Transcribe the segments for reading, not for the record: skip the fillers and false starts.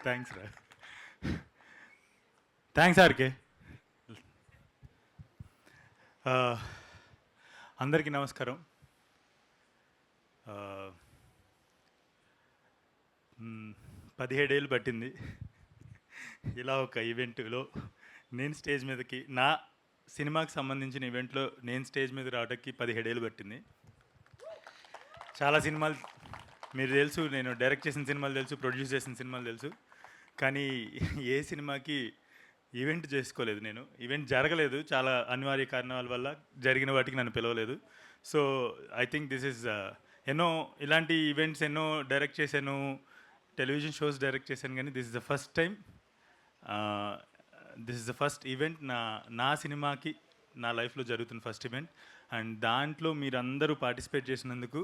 Thanks రా. Thanks RK. అందరికీ నమస్కారం. Uh, 17 ఏళ్ళు పట్టింది ఇలా ఒక ఈవెంట్లో నేను స్టేజ్ మీదకి, నా సినిమాకి సంబంధించిన ఈవెంట్లో నేను స్టేజ్ మీద రావడానికి 17 ఏళ్ళు పట్టింది. చాలా సినిమాలు మీరు తెలుసు, నేను డైరెక్ట్ చేసిన సినిమాలు తెలుసు, ప్రొడ్యూస్ చేసిన సినిమాలు తెలుసు, కానీ ఏ సినిమాకి ఈవెంట్ చేసుకోలేదు. నేను ఈవెంట్ జరగలేదు, చాలా అనివార్య కారణాల వల్ల జరిగిన వాటికి నన్ను పిలవలేదు. So I think this is ఎన్నో ఇలాంటి ఈవెంట్స్ ఎన్నో డైరెక్ట్ చేశాను, టెలివిజన్ షోస్ డైరెక్ట్ చేశాను, కానీ this is the first time, this is the first event నా సినిమాకి నా లైఫ్లో జరుగుతున్న ఫస్ట్ ఈవెంట్. అండ్ దాంట్లో మీరందరూ పార్టిసిపేట్ చేసినందుకు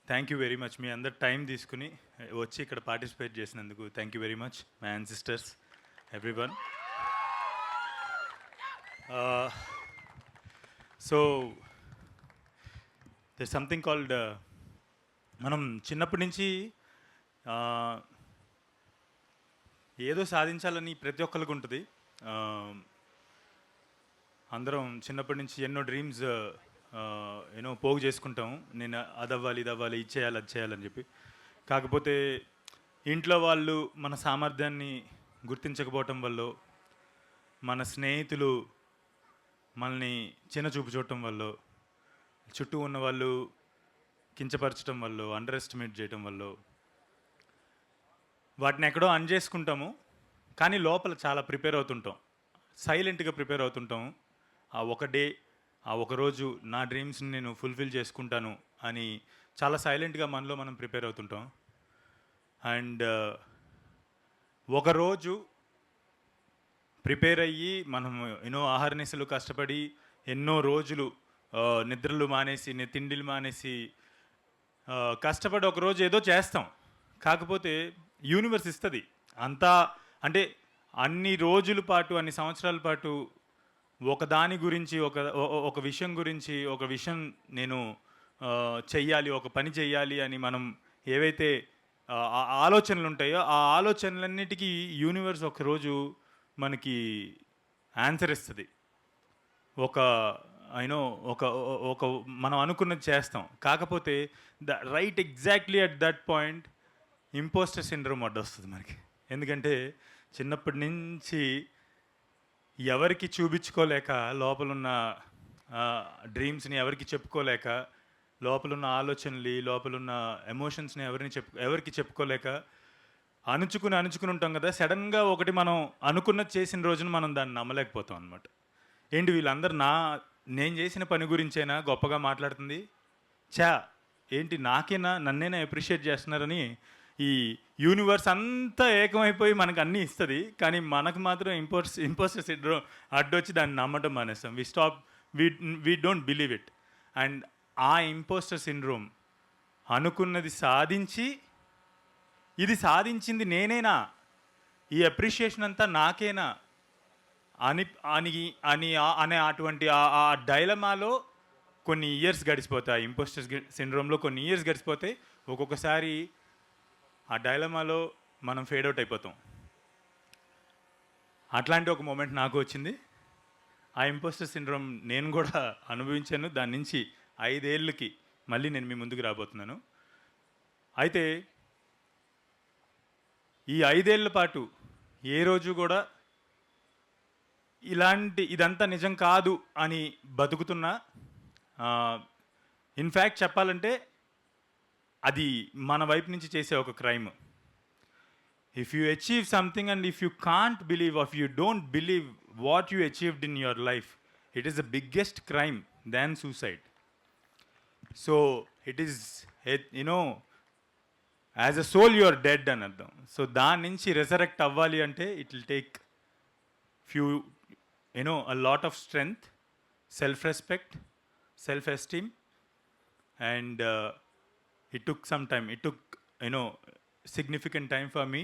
థ్యాంక్ యూ వెరీ మచ్. మీ అందరు టైం తీసుకుని వచ్చి ఇక్కడ పార్టిసిపేట్ చేసినందుకు thank you very much, my ancestors, everyone. So there something called, మనం చిన్నప్పటి నుంచి ఏదో సాధించాలని ప్రతి ఒక్కరికి ఉంటుంది. అందరం చిన్నప్పటి నుంచి ఎన్నో డ్రీమ్స్ ఎన్నో పోగు చేసుకుంటాం. నేను అదవ్వాలి, ఇదవ్వాలి, ఇది చేయాలి, అది చేయాలని చెప్పి. కాకపోతే ఇంట్లో వాళ్ళు మన సామర్థ్యాన్ని గుర్తించకపోవటం వల్ల, మన స్నేహితులు మనల్ని చిన్న చూపు చూడటం వల్ల, చుట్టూ ఉన్న వాళ్ళు కించపరచడం వల్ల, అండర్ ఎస్టిమేట్ చేయటం వల్ల వాటిని ఎక్కడో అన్ చేసుకుంటాము. కానీ లోపల చాలా ప్రిపేర్ అవుతుంటాం, సైలెంట్గా ప్రిపేర్ అవుతుంటాం. ఆ ఒక డే, ఆ ఒకరోజు నా డ్రీమ్స్ని నేను ఫుల్ఫిల్ చేసుకుంటాను అని చాలా సైలెంట్గా మనలో మనం ప్రిపేర్ అవుతుంటాం. అండ్ ఒకరోజు ప్రిపేర్ అయ్యి మనం ఎన్నో ఆహారనిశలు కష్టపడి ఎన్నో రోజులు నిద్రలు మానేసి, తిండిలు మానేసి కష్టపడి ఒకరోజు ఏదో చేస్తాం. కాకపోతే యూనివర్స్ ఇస్తుంది అంతా, అంటే అన్ని రోజుల పాటు, అన్ని సంవత్సరాల పాటు ఒక దాని గురించి, ఒక విషయం గురించి, ఒక విషయం నేను చెయ్యాలి, ఒక పని చెయ్యాలి అని మనం ఏవైతే ఆలోచనలు ఉంటాయో, ఆ ఆలోచనలన్నిటికీ యూనివర్స్ ఒకరోజు మనకి ఆన్సర్ ఇస్తుంది. ఒక అయినో ఒక ఒక మనం అనుకున్నది చేస్తాం. కాకపోతే right exactly at that point impostor syndrome అడ్డొస్తుంది మనకి. ఎందుకంటే చిన్నప్పటి నుంచి ఎవరికి చూపించుకోలేక, లోపలున్న డ్రీమ్స్ని ఎవరికి చెప్పుకోలేక, లోపలున్న ఆలోచనలు, లోపలున్న ఎమోషన్స్ని ఎవరికి చెప్పుకోలేక అణుచుకుని ఉంటాం కదా. సడన్గా ఒకటి మనం అనుకున్నది చేసిన రోజున మనం దాన్ని నమ్మలేకపోతాం అనమాట. ఏంటి వీళ్ళందరూ నేను చేసిన పని గురించేనా గొప్పగా మాట్లాడుతుంది, ఏంటి నాకేనా, నన్నేనా అప్రిషియేట్ చేస్తున్నారని ఈ యూనివర్స్ అంతా ఏకమైపోయి మనకు అన్నీ ఇస్తుంది. కానీ మనకు మాత్రం ఇంపోస్టర్ సిండ్రోమ్ అడ్డొచ్చి దాన్ని నమ్మటం మానేస్తాం. We don't believe it. And ఆ ఇంపోస్టర్ సిండ్రోమ్ అనుకున్నది సాధించి, ఇది సాధించింది నేనేనా, ఈ అప్రిషియేషన్ అంతా నాకేనా అని అని అని అనే అటువంటి ఆ డైలమాలో కొన్ని ఇయర్స్ గడిచిపోతాయి. ఇంపోస్టర్ సిండ్రోమ్లో కొన్ని ఇయర్స్ గడిచిపోతే ఒక్కొక్కసారి ఆ డైలమాలో మనం ఫేడ్ అవుట్ అయిపోతాం. అట్లాంటి ఒక మూమెంట్ నాకు వచ్చింది. ఆ ఇంపోస్టర్ సిండ్రోమ్ నేను కూడా అనుభవించాను. దాని నుంచి 5 ఏళ్ళకి మళ్ళీ నేను మీ ముందుకు రాబోతున్నాను. అయితే ఈ 5 ఏళ్ల పాటు ఏ రోజు కూడా ఇదంతా నిజం కాదు అని బతుకుతున్నా, ఇన్ఫ్యాక్ట్ చెప్పాలంటే అది మన వైపు నుంచి చేసే ఒక crime. If you achieve something and if you can't believe, if you don't believe what you achieved in your life, it is the biggest crime than suicide. So it is you know as a soul your dead అని అర్థం. సో దాని నుంచి resurrect అవ్వాలి అంటే it will take few a lot of strength, self-respect, self-esteem, and it took some time. It took significant time for me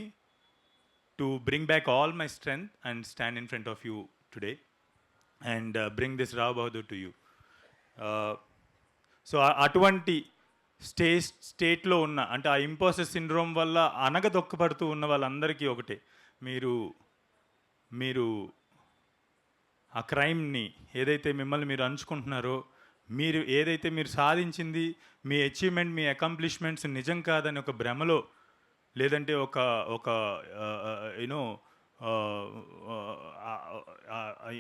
to bring back all my strength and stand in front of you today and bring this Rao Bahadur to you. So అటువంటి స్టేట్లో ఉన్న, అంటే ఆ impostor syndrome వల్ల అనగదొక్కపడుతూ ఉన్న వాళ్ళందరికీ ఒకటే, మీరు మీరు ఆ క్రైమ్ని ఏదైతే మిమ్మల్ని మీరు అంచుకుంటున్నారో, మీరు ఏదైతే మీరు సాధించింది, మీ అచీవ్మెంట్, మీ అకాంప్లిష్మెంట్స్ నిజం కాదని ఒక భ్రమలో, లేదంటే ఒక ఒక యూనో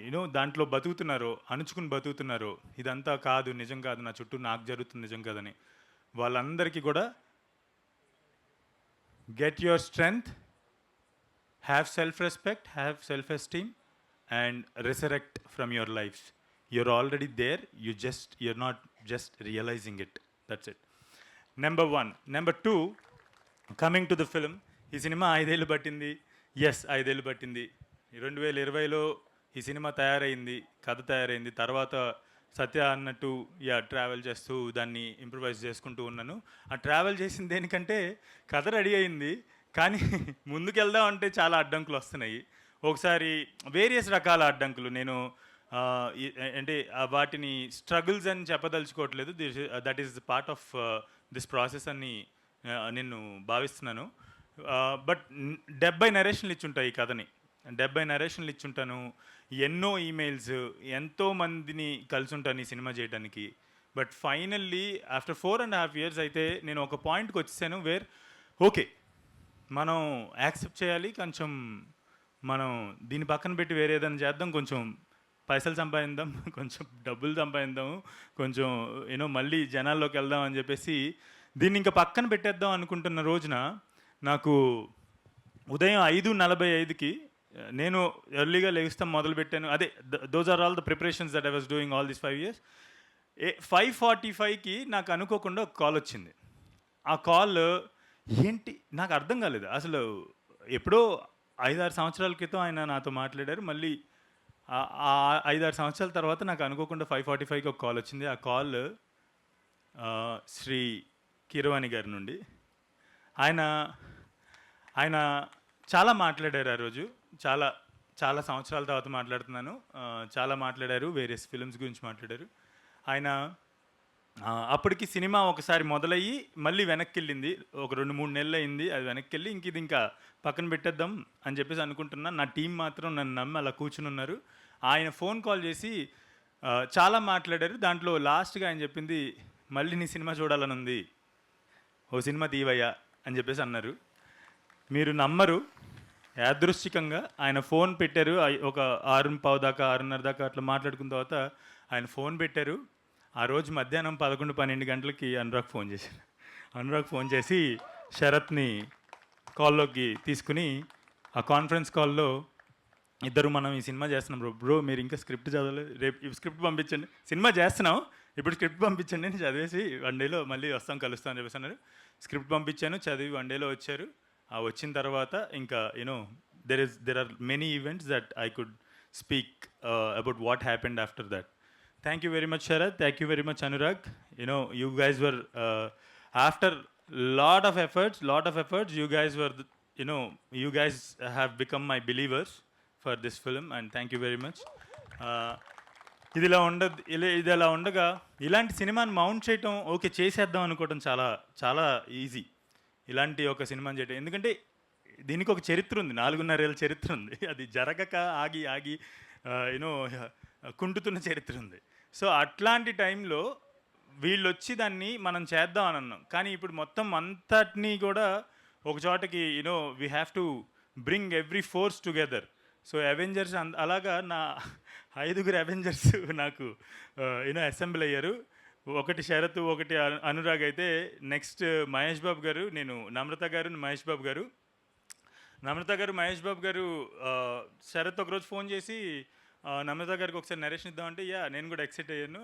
యూనో దాంట్లో బతుకుతున్నారో, అణుచుకుని బతుకుతున్నారో, ఇదంతా కాదు, నిజం కాదు, నా చుట్టూ నాకు జరుగుతుంది నిజం కాదని, వాళ్ళందరికీ కూడా get your strength, have self respect, have self esteem, and resurrect from your lives. You're already there, you're not just realizing it. That's it. Number 1. Number 2, coming to the film, ఈ సినిమా 5 ఏళ్ళు పట్టింది. Yes, 5 ఏళ్ళు పట్టింది. 2020లో ఈ cinema తయారైంది, కథ తయారైంది. తర్వాత సత్య అన్నట్టు ట్రావెల్ చేస్తూ దాన్ని ఇంప్రూవైజ్ చేసుకుంటూ ఉన్నాను. ఆ ట్రావెల్ చేసింది దేనికంటే, కథ రెడీ అయింది, కానీ ముందుకెళ్దాం అంటే చాలా అడ్డంకులు వస్తున్నాయి. ఒకసారి వేరియస్ రకాల అడ్డంకులు, నేను అంటే వాటిని స్ట్రగుల్స్ అని చెప్పదలుచుకోవట్లేదు, that is part of this process అని నేను భావిస్తున్నాను. బట్ 70 నరేషన్లు ఇచ్చుంటాయి ఈ కథని, 70 నరేషన్లు ఇచ్చుంటాను, ఎన్నో ఈమెయిల్స్, ఎంతోమందిని కలిసి ఉంటాను ఈ సినిమా చేయడానికి. బట్ ఫైనల్లీ ఆఫ్టర్ 4.5 years అయితే నేను ఒక పాయింట్కి వచ్చేసాను వేర్ ఓకే, మనం యాక్సెప్ట్ చేయాలి, కొంచెం మనం దీన్ని పక్కన పెట్టి వేరే ఏదైనా చేద్దాం, కొంచెం పైసలు సంపాదిద్దాం, కొంచెం డబ్బులు సంపాదిద్దాం, కొంచెం మళ్ళీ జనాల్లోకి వెళ్దాం అని చెప్పేసి దీన్ని ఇంకా పక్కన పెట్టేద్దాం అనుకుంటున్న రోజున నాకు ఉదయం 5:45కి నేను ఎర్లీగా లెగిస్తాం మొదలుపెట్టాను. అదే those are all the preparations that I was doing all this 5 years. 5:45కి నాకు అనుకోకుండా ఒక కాల్ వచ్చింది. ఆ కాల్ ఏంటి నాకు అర్థం కాలేదు అసలు. ఎప్పుడో 5-6 సంవత్సరాల క్రితం ఆయన నాతో మాట్లాడారు, మళ్ళీ 5-6 సంవత్సరాల తర్వాత నాకు అనుకోకుండా 5:45కి ఒక కాల్ వచ్చింది. ఆ కాల్ శ్రీ కీరవాణి గారి నుండి. ఆయన చాలా మాట్లాడారు ఆ రోజు, చాలా చాలా సంవత్సరాల తర్వాత మాట్లాడుతున్నాను. చాలా మాట్లాడారు, వేరియస్ ఫిల్మ్స్ గురించి మాట్లాడారు. ఆయన అప్పటికి సినిమా ఒకసారి మొదలయ్యి మళ్ళీ వెనక్కి వెళ్ళింది, ఒక 2-3 నెలలు అయింది అది వెనక్కి వెళ్ళి, ఇది ఇంకా పక్కన పెట్టేద్దాం అని చెప్పేసి అనుకుంటున్నా. నా టీం మాత్రం నన్ను నమ్మి అలా కూర్చుని ఉన్నారు. ఆయన ఫోన్ కాల్ చేసి చాలా మాట్లాడారు. దాంట్లో లాస్ట్గా ఆయన చెప్పింది, మళ్ళీ నీ సినిమా చూడాలని ఉంది, ఓ సినిమా తీవయ్యా అని చెప్పేసి అన్నారు. మీరు నమ్మరు, యాదృశ్చికంగా ఆయన ఫోన్ పెట్టారు. ఒక 6:15 దాకా 6:30 దాకా అట్లా మాట్లాడుకున్న తర్వాత ఆయన ఫోన్ పెట్టారు. ఆ రోజు మధ్యాహ్నం 11-12 గంటలకి అనురాగ్ ఫోన్ చేశారు. అనురాగ్ ఫోన్ చేసి శరత్ని కాల్లోకి తీసుకుని, ఆ కాన్ఫరెన్స్ కాల్లో ఇద్దరు మనం ఈ సినిమా చేస్తున్నాం బ్రో, మీరు ఇంకా స్క్రిప్ట్ చదవలేదు, రేపు స్క్రిప్ట్ పంపించండి, సినిమా చేస్తున్నాం ఇప్పుడు స్క్రిప్ట్ పంపించండి అని చదివేసి 1 డేలో మళ్ళీ వస్తాం కలుస్తాం అని చెప్పేసి అన్నారు. స్క్రిప్ట్ పంపించాను, చదివి 1 డేలో వచ్చారు. ఆ వచ్చిన తర్వాత ఇంకా there are many events that I could speak about what happened after that. Thank you very much, Sharad. Thank you very much, Anurag. You guys were, after lot of efforts, you guys were, you guys have become my believers for this film, and thank you very much. ఇది ఇలా ఉండగా ఇలాంటి సినిమాని mount చేయటం, okay చేసేద్దాం అనుకోవటం చాలా చాలా ఈజీ, ఇలాంటి ఒక సినిమాని చేయటం. ఎందుకంటే దీనికి ఒక చరిత్ర ఉంది, 4.5 ఏళ్ళ చరిత్ర ఉంది, అది జరగక ఆగి కుంటుతున్న చరిత్ర ఉంది. సో అట్లాంటి టైంలో వీళ్ళు వచ్చి దాన్ని మనం చేద్దాం అని అన్నాం. కానీ ఇప్పుడు మొత్తం అంతటినీ కూడా ఒక చోటకి we have to bring every force together. So Avengers అలాగా నా 5 అవెంజర్స్ నాకు అసెంబ్ల్ అయ్యారు. ఒకటి శరత్, ఒకటి అనురాగ్ అయితే, నెక్స్ట్ మహేష్ బాబు గారు, నేను నమ్రత గారు, మహేష్ బాబు గారు. నమ్రత గారు, మహేష్ బాబు గారు, శరత్ ఒకరోజు ఫోన్ చేసి నమ్రత గారికి ఒకసారి నరేషన్ ఇద్దామంటే, నేను కూడా ఎక్సైట్ అయ్యాను.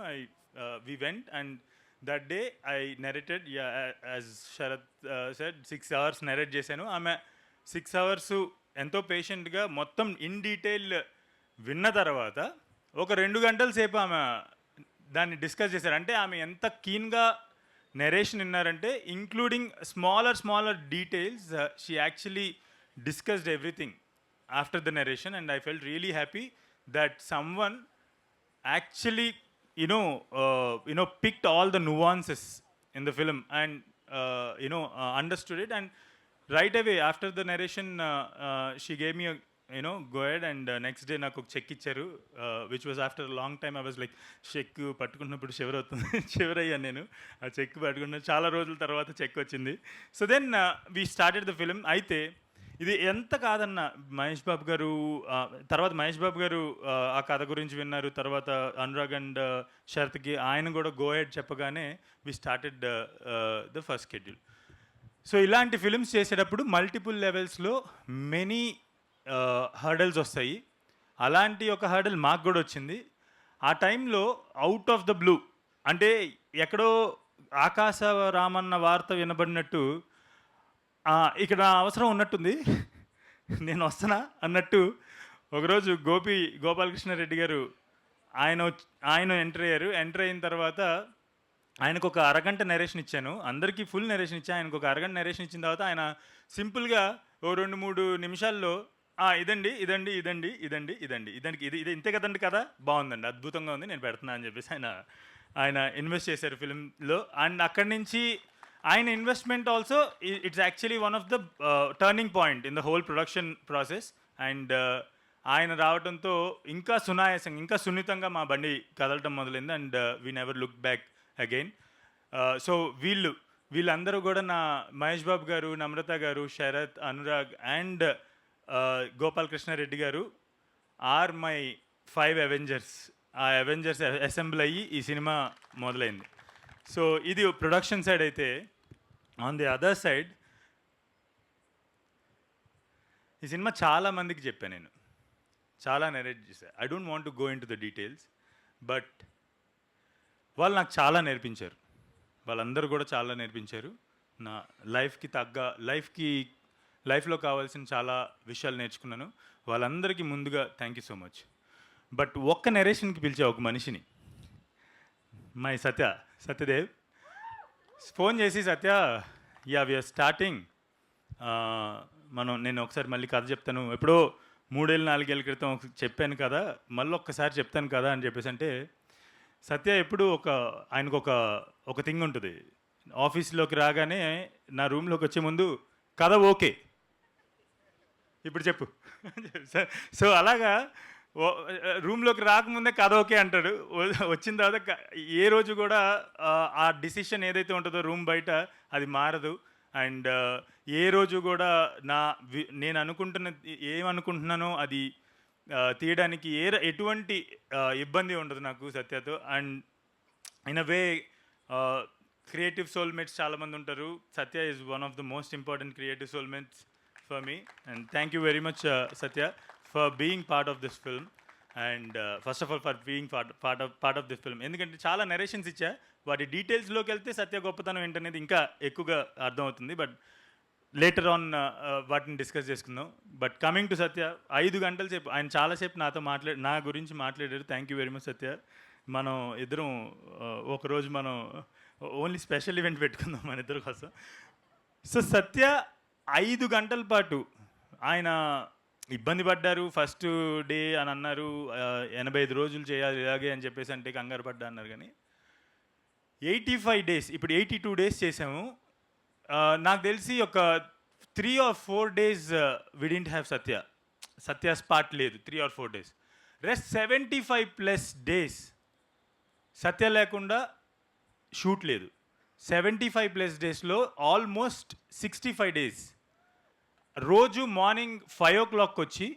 We went and that day I narrated, as Sharath said 6 hours narrate చేశాను. ఆమె 6 hours ఎంతో పేషెంట్గా మొత్తం ఇన్ డీటెయిల్ విన్న తర్వాత ఒక 2 గంటల సేపు ఆమె దాన్ని డిస్కస్ చేశారు. అంటే ఆమె ఎంత కీన్గా నెరేషన్ విన్నారంటే, including smaller details, she actually discussed everything after the narration. And I felt really happy that someone actually picked all the nuances in the film and understood it, and right away after the narration she gave me a go ahead, and next day నాకు ఒక check ఇచ్చారు, which was after a long time. I was like check పట్టుకున్నప్పుడు shiver అవుతుంది shiver అయ్యాను నేను ఆ check పట్టుకున్న చాలా రోజుల తర్వాత చెక్ వచ్చింది. So then we started the film. అయితే ఇది ఎంత కాదన్న మహేష్ బాబు గారు తర్వాత మహేష్ బాబు గారు ఆ కథ గురించి విన్నారు, తర్వాత అనురాగ్ అండ్ శరత్కి ఆయన కూడా గో హెడ్ చెప్పగానే we started the first schedule. So ఇలాంటి ఫిలిమ్స్ చేసేటప్పుడు మల్టిపుల్ లెవెల్స్లో మెనీ హర్డల్స్ వస్తాయి. అలాంటి ఒక హర్డల్ మాకు కూడా వచ్చింది. ఆ టైంలో అవుట్ ఆఫ్ ద బ్లూ, అంటే ఎక్కడో ఆకాశ రామన్న వార్త వినబడినట్టు ఇక్కడ అవసరం ఉన్నట్టుంది, నేను వస్తున్నా అన్నట్టు ఒకరోజు గోపాలకృష్ణారెడ్డి గారు ఆయన ఎంటర్ అయ్యారు. ఎంటర్ అయిన తర్వాత ఆయనకు ఒక అరగంట నెరేషన్ ఇచ్చాను, అందరికీ ఫుల్ నెరేషన్ ఇచ్చాను. ఆయనకు ఒక అరగంట నెరేషన్ ఇచ్చిన తర్వాత ఆయన సింపుల్గా ఓ 2-3 నిమిషాల్లో ఇదండి ఇదండి ఇదండి ఇదండి ఇదండి ఇదానికి ఇది ఇంతే కదండి కదా, బాగుందండి, అద్భుతంగా ఉంది, నేను పెడుతున్నా అని చెప్పేసి ఆయన ఇన్వెస్ట్ చేశారు ఫిలింలో. అండ్ అక్కడి నుంచి ఆయన investment also it's actually one of the turning point in the whole production process. And ఆయన రావడంతో ఇంకా సునాయాసంగా ఇంకా సున్నితంగా మా బండి కదలటం మొదలైంది. And we never look back again. So వీళ్ళందరూ కూడా నా మహేష్ బాబు గారు, నమ్రత గారు, శరత్, అనురాగ్ అండ్ గోపాలకృష్ణారెడ్డి గారు ఆర్ మై 5 అవెంజర్స్. ఆ అవెంజర్స్ అసెంబ్ల్ అయ్యి ఈ సినిమా మొదలైంది. సో ఇది ప్రొడక్షన్ సైడ్ అయితే, ఆన్ ది అదర్ సైడ్ ఈ సినిమా చాలా మందికి చెప్పాను నేను, చాలా నెరేట్ చేశాను. I don't want to go in to the details, but వాళ్ళు నాకు చాలా నేర్పించారు. వాళ్ళందరూ కూడా చాలా నేర్పించారు. నా లైఫ్లో కావాల్సిన చాలా విషయాలు నేర్చుకున్నాను. వాళ్ళందరికీ ముందుగా thank you so much. But ఒక్క నెరేషన్కి పిలిచే ఒక మనిషిని, మై సత్యదేవ్ ఫోన్ చేసి, సత్య వీఆర్ స్టార్టింగ్, నేను ఒకసారి మళ్ళీ కథ చెప్తాను, ఎప్పుడో 3-4 ఏళ్ళ క్రితం చెప్పాను కదా, మళ్ళీ ఒక్కసారి చెప్తాను కదా అని చెప్పేసి అంటే, సత్య ఎప్పుడు ఆయనకు ఒక థింగ్ ఉంటుంది, ఆఫీస్లోకి రాగానే నా రూమ్లోకి వచ్చే ముందు కథ ఓకే ఇప్పుడు చెప్పు. సో అలాగా రూమ్లోకి రాకముందే కథ ఓకే అంటాడు. వచ్చిన తర్వాత ఏ రోజు కూడా ఆ డిసిషన్ ఏదైతే ఉంటుందో రూమ్ బయట అది మారదు. అండ్ ఏ రోజు కూడా నేను ఏమనుకుంటున్నానో అది తీయడానికి ఎటువంటి ఇబ్బంది ఉండదు నాకు సత్యతో. And in a way creative soulmates చాలామంది ఉంటారు. Satya is one of the most important creative soulmates for me. And thank you very much Satya for being part of this film. And first of all for being part of this film. ఎందుకంటే చాలా narrations ఇచ్చా, వాటి డీటెయిల్స్లోకి వెళ్తే సత్య గొప్పతనం ఏంటనేది ఇంకా ఎక్కువగా అర్థమవుతుంది. బట్ లేటర్ ఆన్ వాటిని డిస్కస్ చేసుకుందాం. బట్ కమింగ్ టు సత్య, 5 గంటల సేపు ఆయన చాలాసేపు నా గురించి మాట్లాడారు. థ్యాంక్ యూ వెరీ మచ్ సత్య. మనం ఇద్దరం ఒకరోజు మనం ఓన్లీ స్పెషల్ ఈవెంట్ పెట్టుకుందాం మన ఇద్దరి కోసం. సో సత్య 5 గంటల పాటు ఆయన ఇబ్బంది పడ్డారు. ఫస్ట్ డే అని అన్నారు 85 రోజులు చేయాలి ఇలాగే అని చెప్పేసి అంటే కంగారు పడ్డా అన్నారు. కానీ 85 డేస్, ఇప్పుడు 82 డేస్ చేసాము. నాకు తెలిసి ఒక 3 or 4 days we didn't have Satya spot లేదు. 3 or 4 days. Rest 75+ days Satya లేకుండా షూట్ లేదు. 75+ daysలో ఆల్మోస్ట్ 65 days రోజు మార్నింగ్ 5 o'clock వచ్చి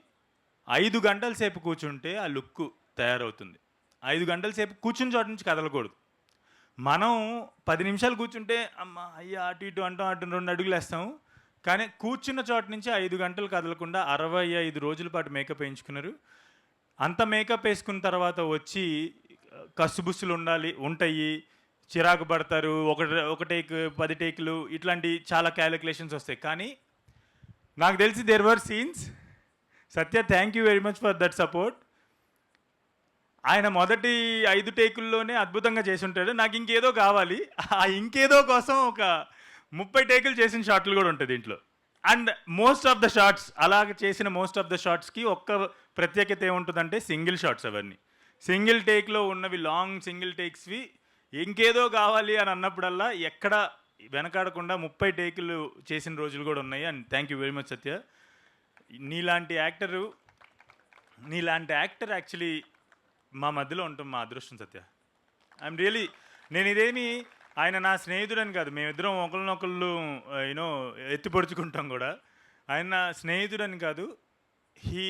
5 గంటల సేపు కూర్చుంటే ఆ లుక్ తయారవుతుంది. 5 గంటల సేపు కూర్చుని చోట నుంచి కదలకూడదు. మనం 10 నిమిషాలు కూర్చుంటే అమ్మ అయ్యా అటు ఇటు అంటాం, అటు 2 అడుగులు వేస్తాము. కానీ కూర్చున్న చోట నుంచి 5 గంటలు కదలకుండా 65 రోజుల పాటు మేకప్ వేయించుకున్నారు. అంత మేకప్ వేసుకున్న తర్వాత వచ్చి కసుబుస్సులు ఉంటాయి, చిరాకు పడతారు, ఒక టేక్ 10 టేకులు, ఇట్లాంటి చాలా క్యాలిక్యులేషన్స్ వస్తాయి. కానీ నాకు తెలిసి there were scenes. Satya thank you very much for that support. ఆయన మొదటి 5 టేకుల్లోనే అద్భుతంగా చేసి ఉంటాడు. నాకు ఇంకేదో కావాలి, ఆ ఇంకేదో కోసం ఒక 30 టేకులు చేసిన షాట్లు కూడా ఉంటుంది దీంట్లో. And most of the shots అలాగ చేసిన మోస్ట్ ఆఫ్ ద షార్ట్స్కి ఒక్క ప్రత్యేకత ఏముంటుందంటే సింగిల్ షార్ట్స్. అవన్నీ సింగిల్ టేక్లో ఉన్నవి, లాంగ్ సింగిల్ టేక్స్వి ఇంకేదో కావాలి అని అన్నప్పుడల్లా ఎక్కడ వెనకాడకుండా 30 టేకులు చేసిన రోజులు కూడా ఉన్నాయి. And thank you very much Satya. నీలాంటి యాక్టర్ యాక్చువల్లీ మా మధ్యలో ఉండటం మా అదృష్టం సత్య. ఐఎమ్ రియలీ, నేను ఇదేమి ఆయన నా స్నేహితుడని కాదు, మేమిద్దరం ఒకరినొకళ్ళు యూనో ఎత్తిపొడుచుకుంటాం కూడా. ఆయన నా స్నేహితుడని కాదు, he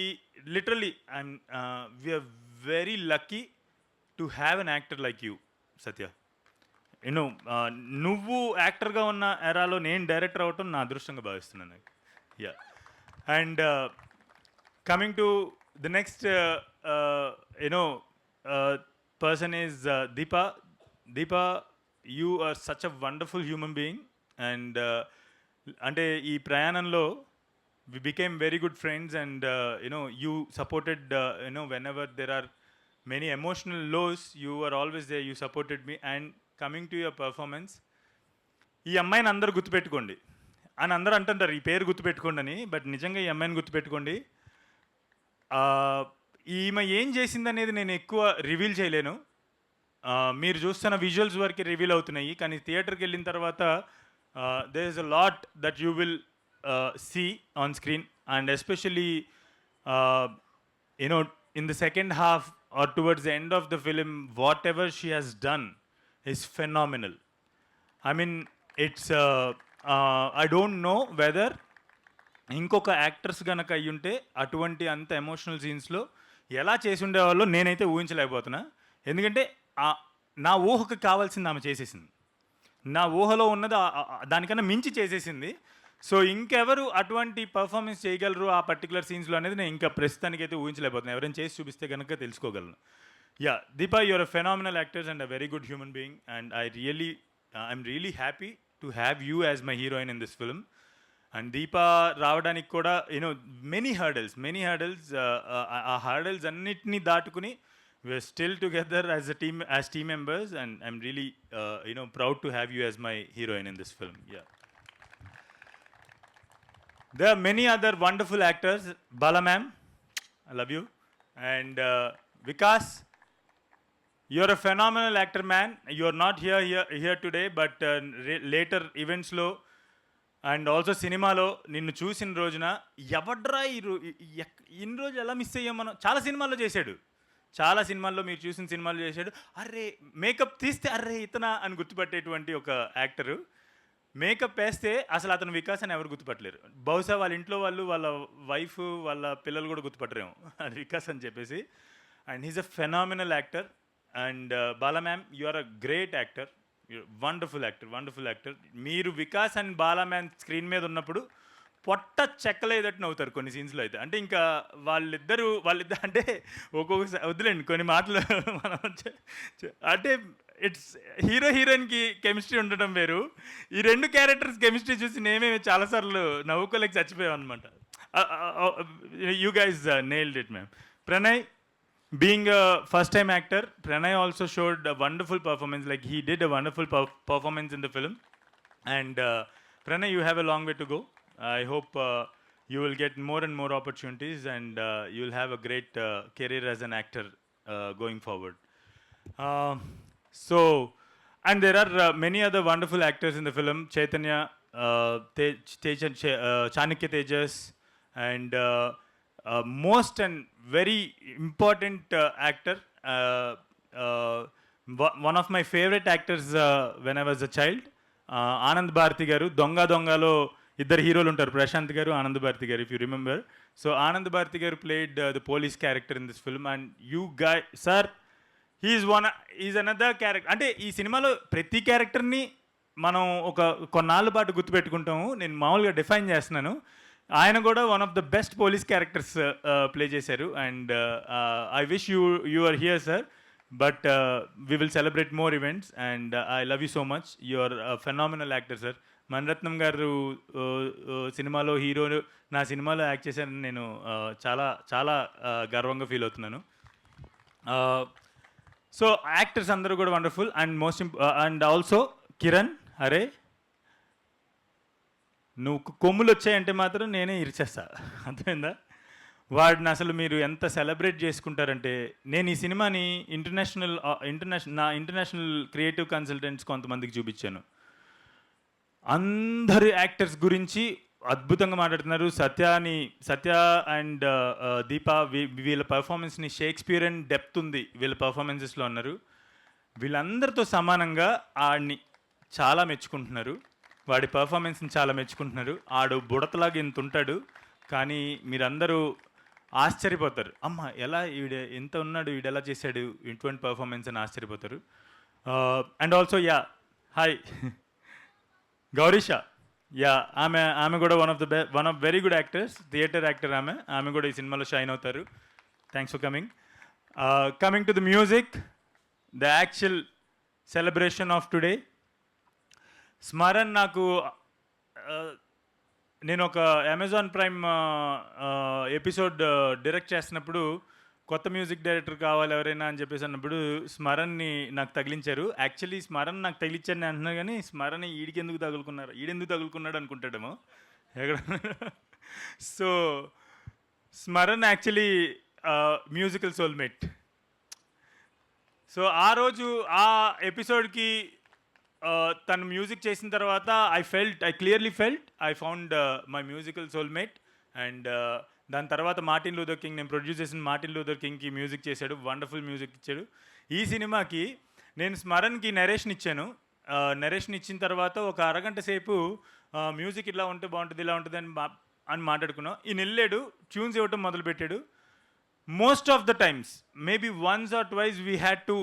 literally I am we are very lucky to have an actor like you Satya. You know నువ్వు యాక్టర్గా ఉన్న ఎరాలో నేను డైరెక్టర్ అవ్వటం నా అదృష్టంగా భావిస్తున్నాను. Yeah. And coming to the next person is Deepa, you are such a wonderful human being, and ante ee prayanamlo we became very good friends, and you supported whenever there are many emotional lows, you were always there, you supported me. And coming to your performance, ఈ అమ్మాయిని అందరూ గుర్తుపెట్టుకోండి అని అందరూ అంటుంటారు, ఈ పేరు గుర్తుపెట్టుకోండి అని. బట్ నిజంగా ఈ అమ్మాయిని గుర్తుపెట్టుకోండి. ఈమె ఏం చేసిందనేది నేను ఎక్కువ రివీల్ చేయలేను. మీరు చూస్తున్న విజువల్స్ వరకు రివీల్ అవుతున్నాయి, కానీ థియేటర్కి వెళ్ళిన తర్వాత there is a lot that you will see on screen. And especially in the second half or towards the end of the film, whatever she has done is phenomenal. I mean it's I don't know whether ఇంకొక actors కనుక అయ్యుంటే అటువంటి అంత emotional సీన్స్లో ఎలా చేసి ఉండేవాళ్ళో నేనైతే ఊహించలేకపోతున్నా. ఎందుకంటే నా ఊహకు కావాల్సింది ఆమె చేసేసింది, నా ఊహలో ఉన్నది దానికన్నా మించి చేసేసింది. సో ఇంకెవరు అటువంటి పర్ఫార్మెన్స్ చేయగలరు ఆ పర్టికులర్ సీన్స్లో అనేది నేను ఇంకా ప్రస్తుతానికైతే ఊహించలేకపోతున్నాను. ఎవరైనా చేసి చూపిస్తే కనుక తెలుసుకోగలను. Yeah, Deepa, you're a phenomenal actors and a very good human being, and I'm really happy to have you as my heroine in this film. And Deepa రావడానికి కూడా మెనీ హర్డల్స్ ఆ హర్డల్స్ అన్నిటినీ దాటుకుని we're still together as a team, as team members, and I'm really proud to have you as my heroine in this film. Yeah, there are many other wonderful actors. Bala ma'am, I love you. And Vikas, you're a phenomenal actor, man. You're not here today, but later events lo and also సినిమాలో నిన్ను చూసిన రోజున ఎవడ్రా ఇన్ని రోజు ఎలా miss అయ్యాం మనం. చాలా సినిమాల్లో మీరు చూసిన సినిమాలు చేశాడు. అర్రే మేకప్ తీస్తే అర్రే ఇతనా అని గుర్తుపట్టేటువంటి ఒక యాక్టరు. మేకప్ వేస్తే అసలు అతను వికాస్ అని ఎవరు గుర్తుపట్టలేరు. బహుశా వాళ్ళ ఇంట్లో వాళ్ళు, వాళ్ళ వైఫ్, వాళ్ళ పిల్లలు కూడా గుర్తుపట్టరేమో అది వికాస్ అని చెప్పేసి. And he's a phenomenal actor. And Bala ma'am, you are a great actor, wonderful actor. మీరు Vikas and Bala ma'am screen మీద ఉన్నప్పుడు పొట్ట చెక్కలేదట్టు నవ్వుతారు కొన్ని సీన్స్లో అయితే. అంటే ఇంకా వాళ్ళిద్దరు అంటే ఒక్కొక్కసారి వద్దులేండి కొన్ని మాటలు మనం అంటే ఇట్స్ హీరోయిన్కి కెమిస్ట్రీ ఉండటం వేరు. ఈ రెండు క్యారెక్టర్స్ కెమిస్ట్రీ చూసి నేమే చాలాసార్లు నవ్వుకోలేక చచ్చిపోయాం అనమాట. You guys nailed it ma'am. Pranay, being a first-time actor, Pranay also showed a wonderful performance. Like he did a wonderful performance in the film. And Pranay, you have a long way to go. I hope you will get more and more opportunities, and you will have a great career as an actor going forward. And there are many other wonderful actors in the film. Chaitanya, Chanakya Tejas, and most and very important actor, one of my favorite actors when I was a child, Anand Bharti garu. Dongalo iddaru heroes untaru, Prashant garu, Anand Bharti garu, if you remember. So Anand Bharti garu played the police character in this film, and you guys, sir, he's another character. అంటే ఈ సినిమాలో ప్రతి క్యారెక్టర్ని మనం ఒక కొన్నాళ్ళ పాటు గుర్తుపెట్టుకుంటాము. నేను మామూలుగా డిఫైన్ చేస్తున్నాను. ఆయన కూడా one of the best police characters play చేశారు. And I wish you are here sir, but we will celebrate more events. And I love you so much. You are phenomenal actor sir. Mani Ratnam గారు సినిమాలో hero నా సినిమాలో act చేశారని నేను చాలా చాలా గర్వంగా ఫీల్ అవుతున్నాను. సో యాక్టర్స్ అందరూ కూడా wonderful. And and also Kiran, అరే నువ్వు కొమ్ములు వచ్చాయంటే మాత్రం నేనే ఇరిచేస్తా, అర్థమైందా? వాడిని అసలు మీరు ఎంత సెలబ్రేట్ చేసుకుంటారంటే, నేను ఈ సినిమాని ఇంటర్నేషనల్ క్రియేటివ్ కన్సల్టెంట్స్ కొంతమందికి చూపించాను. అందరు యాక్టర్స్ గురించి అద్భుతంగా మాట్లాడుతున్నారు. సత్య అండ్ దీప వీళ్ళ పర్ఫార్మెన్స్ని షేక్స్పియరన్ డెప్త్ ఉంది వీళ్ళ పర్ఫార్మెన్సెస్లో అన్నారు. వీళ్ళందరితో సమానంగా ఆడిని చాలా మెచ్చుకుంటున్నారు. వాడి పర్ఫార్మెన్స్ని చాలా మెచ్చుకుంటున్నారు. ఆడు బుడతలాగా ఇంత ఉంటాడు, కానీ మీరందరూ ఆశ్చర్యపోతారు. అమ్మ ఎలా ఎంత ఉన్నాడు, ఎలా చేశాడు ఇటువంటి పర్ఫార్మెన్స్ అని ఆశ్చర్యపోతారు. And also hi Gaurisha. ఆమె కూడా one of very good actors, theatre actor. ఆమె కూడా ఈ సినిమాలో షైన్ అవుతారు. Thanks for coming to the music, the actual celebration of today. Smaran నాకు నేను ఒక అమెజాన్ ప్రైమ్ ఎపిసోడ్ డైరెక్ట్ చేస్తున్నప్పుడు కొత్త మ్యూజిక్ డైరెక్టర్ కావాలి ఎవరైనా అని చెప్పేసి అన్నప్పుడు స్మరణ్ని నాకు తగిలించారు. యాక్చువల్లీ స్మరణ్ నాకు తగిలించారని అంటున్నారు, కానీ స్మరణ్ ఈడెందుకు తగులుకున్నాడు అనుకుంటాడేమో ఎక్కడ. So Smaran actually musical soulmate. So ఆ రోజు ఆ ఎపిసోడ్కి తను మ్యూజిక్ చేసిన తర్వాత I clearly felt I found my musical soulmate. And దాని తర్వాత మార్టిన్ లూథర్ కింగ్, నేను ప్రొడ్యూస్ చేసిన మార్టిన్ లూథర్ కింగ్కి మ్యూజిక్ చేశాడు, వండర్ఫుల్ మ్యూజిక్ ఇచ్చాడు. ఈ సినిమాకి నేను స్మరణ్కి నరేషన్ ఇచ్చాను. నరేషన్ ఇచ్చిన తర్వాత ఒక అరగంట సేపు మ్యూజిక్ ఇలా ఉంటే బాగుంటుంది, ఇలా ఉంటుంది అని మాట్లాడుకున్నాం. ఈయన వెళ్ళాడు, ట్యూన్స్ ఇవ్వటం మొదలుపెట్టాడు. Most of the times, maybe once or twice we had to